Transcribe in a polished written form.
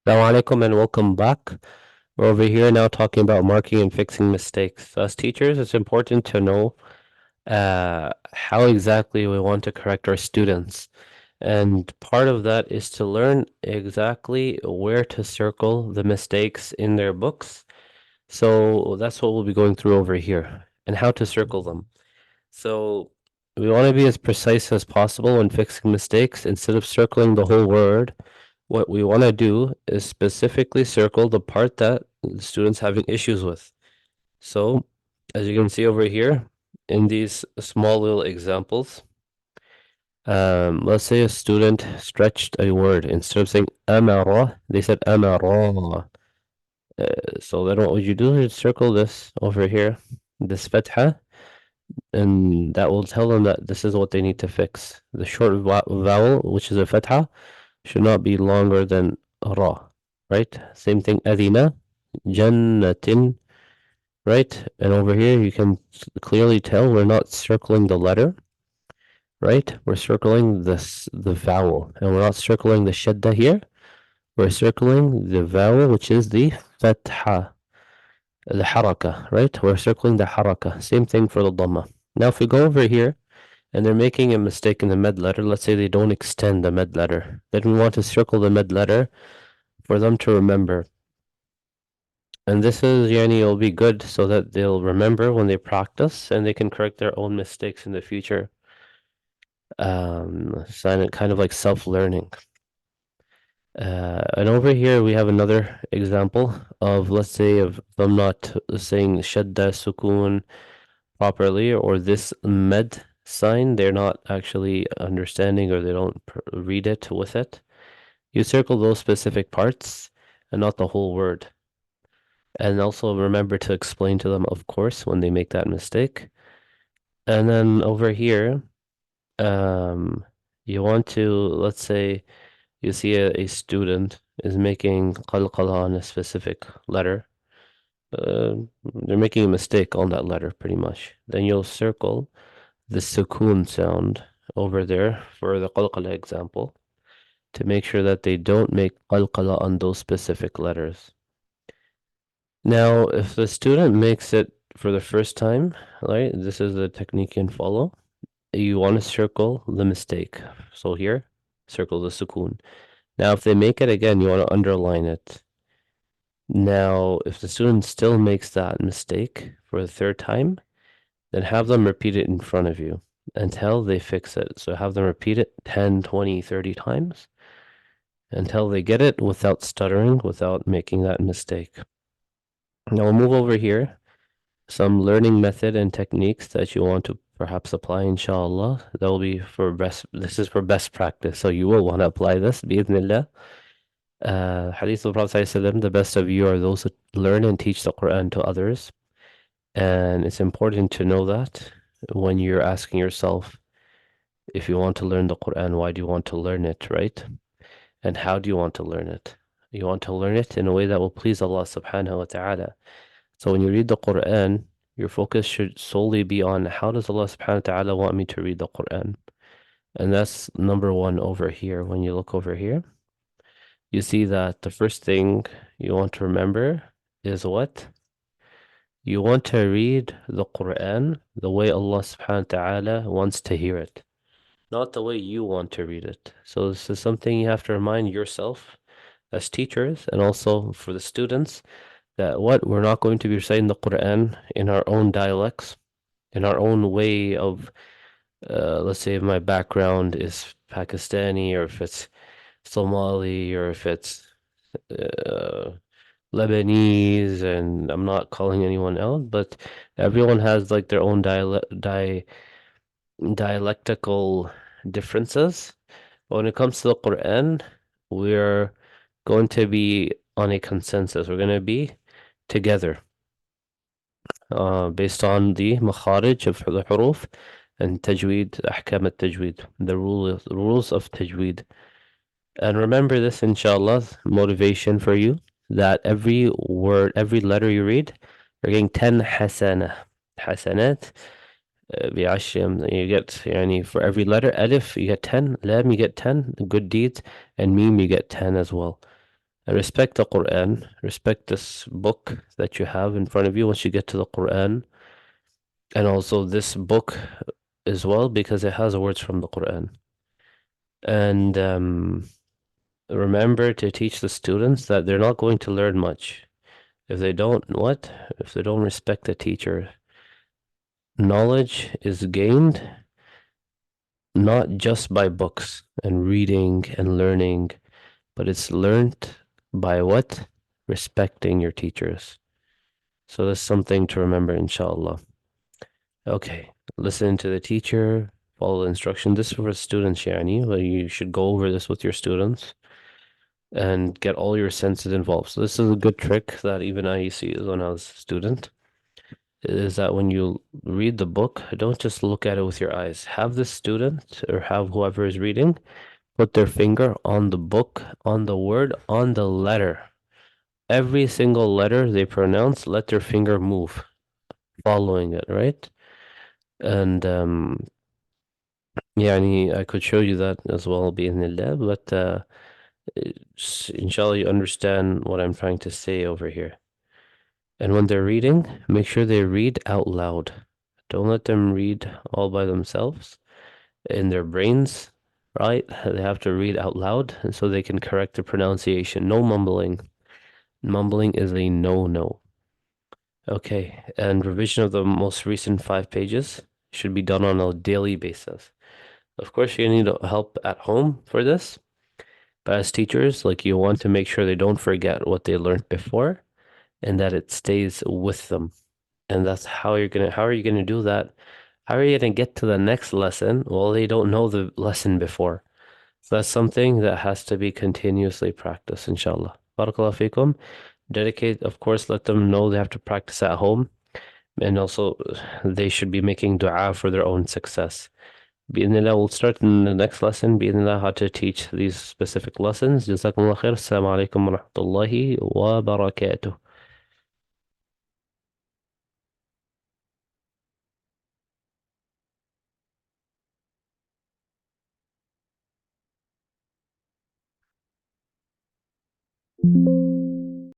Assalamu alaikum and welcome back. We're over here now talking about marking and fixing mistakes. As teachers, it's important to know how exactly we want to correct our students. And part of that is to learn exactly where to circle the mistakes in their books. So that's what we'll be going through over here and how to circle them. So we want to be as precise as possible when fixing mistakes. Instead of circling the whole word, what we want to do is specifically circle the part that the student's having issues with. So, as you can see over here in these small little examples, let's say a student stretched a word. Instead of saying amara, they said amara. So then what would you do is circle this over here, this fatha, and that will tell them that this is what they need to fix. The short vowel, which is a fatha, should not be longer than ra, right? Same thing, adina, jannatin, right? And over here, you can clearly tell we're not circling the letter, right? We're circling the vowel, and we're not circling the shadda here. We're circling the vowel, which is the fatha, the haraka, right? We're circling the haraka. Same thing for the dhamma. Now, if we go over here, and they're making a mistake in the med letter, let's say they don't extend the med letter, then we want to circle the med letter for them to remember. And this is, yani, it'll be good so that they'll remember when they practice and they can correct their own mistakes in the future. Kind of like self-learning. And over here we have another example of, let's say, of them not saying shadda sukun properly, or this med sign, they're not actually understanding, or they don't read it with it. You circle those specific parts and not the whole word. And also remember to explain to them, of course, when they make that mistake. And then over here, um, you want to, let's say you see a student is making qalqala on a specific letter. Uh, they're making a mistake on that letter, pretty much. Then you'll circle the sukoon sound over there for the qalqala example to make sure that they don't make qalqala on those specific letters. Now, if the student makes it for the first time, right, this is the technique you can follow. You want to circle the mistake. So here, circle the sukoon. Now, if they make it again, you want to underline it. Now, if the student still makes that mistake for the third time, then have them repeat it in front of you until they fix it. So have them repeat it 10, 20, 30 times until they get it without stuttering, without making that mistake. Now we'll move over here. Some learning method and techniques that you want to perhaps apply, inshallah. That will be for this is for best practice. So you will want to apply this, bi'idhnillah. Hadith of the Prophet ﷺ, the best of you are those who learn and teach the Quran to others. And it's important to know that when you're asking yourself, if you want to learn the Quran, why do you want to learn it, right? And how do you want to learn it? You want to learn it in a way that will please Allah subhanahu wa ta'ala. So when you read the Quran, your focus should solely be on how does Allah subhanahu wa ta'ala want me to read the Quran? And that's number one over here. When you look over here, you see that the first thing you want to remember is what? You want to read the Quran the way Allah subhanahu wa ta'ala wants to hear it, not the way you want to read it. So this is something you have to remind yourself as teachers and also for the students, that what we're not going to be reciting the Quran in our own dialects, in our own way of, let's say if my background is Pakistani, or if it's Somali, or if it's uh, Lebanese, and I'm not calling anyone out, but everyone has like their own dialectical differences. But when it comes to the Quran, we're going to be on a consensus. We're going to be together based on the makharij of the huruf and tajweed, ahkam al-tajweed, the rules of tajweed. And remember this, inshallah, motivation for you, that every word, every letter you read, you're getting 10 hasana. Hasanat, bi'ashim, you get, yani, for every letter, alif, you get 10, lam, you get 10, good deeds, and mim, you get 10 as well. And respect the Quran. Respect this book that you have in front of you once you get to the Quran. And also this book as well, because it has words from the Quran. And remember to teach the students that they're not going to learn much. If they don't, what? If they don't respect the teacher, knowledge is gained not just by books and reading and learning, but it's learned by what? Respecting your teachers. So that's something to remember, inshallah. Okay, listen to the teacher, follow the instruction. This is for students, yani. Well, you should go over this with your students and get all your senses involved. So this is a good trick that even I used to use when I was a student, is that when you read the book, don't just look at it with your eyes. Have the student or have whoever is reading put their finger on the book, on the word, on the letter. Every single letter they pronounce, let their finger move, following it, right? And يعني I could show you that as well بإذن الله, but inshallah you understand what I'm trying to say over here. And when they're reading, make sure they read out loud. Don't let them read all by themselves in their brains, right? They have to read out loud and so they can correct the pronunciation. No mumbling. Mumbling is a no-no. Okay, and revision of the most recent 5 pages should be done on a daily basis. Of course, you need help at home for this, but as teachers, like you want to make sure they don't forget what they learned before and that it stays with them. And that's how are you gonna do that? How are you gonna get to the next lesson? Well, they don't know the lesson before. So that's something that has to be continuously practiced, inshallah. Barakallahu fikum. Dedicate, of course, let them know they have to practice at home. And also, they should be making dua for their own success. بإذن we'll start in the next lesson. بإذن how to teach these specific lessons. جزاكم الله خير. السلام عليكم ورحمة الله وبركاته.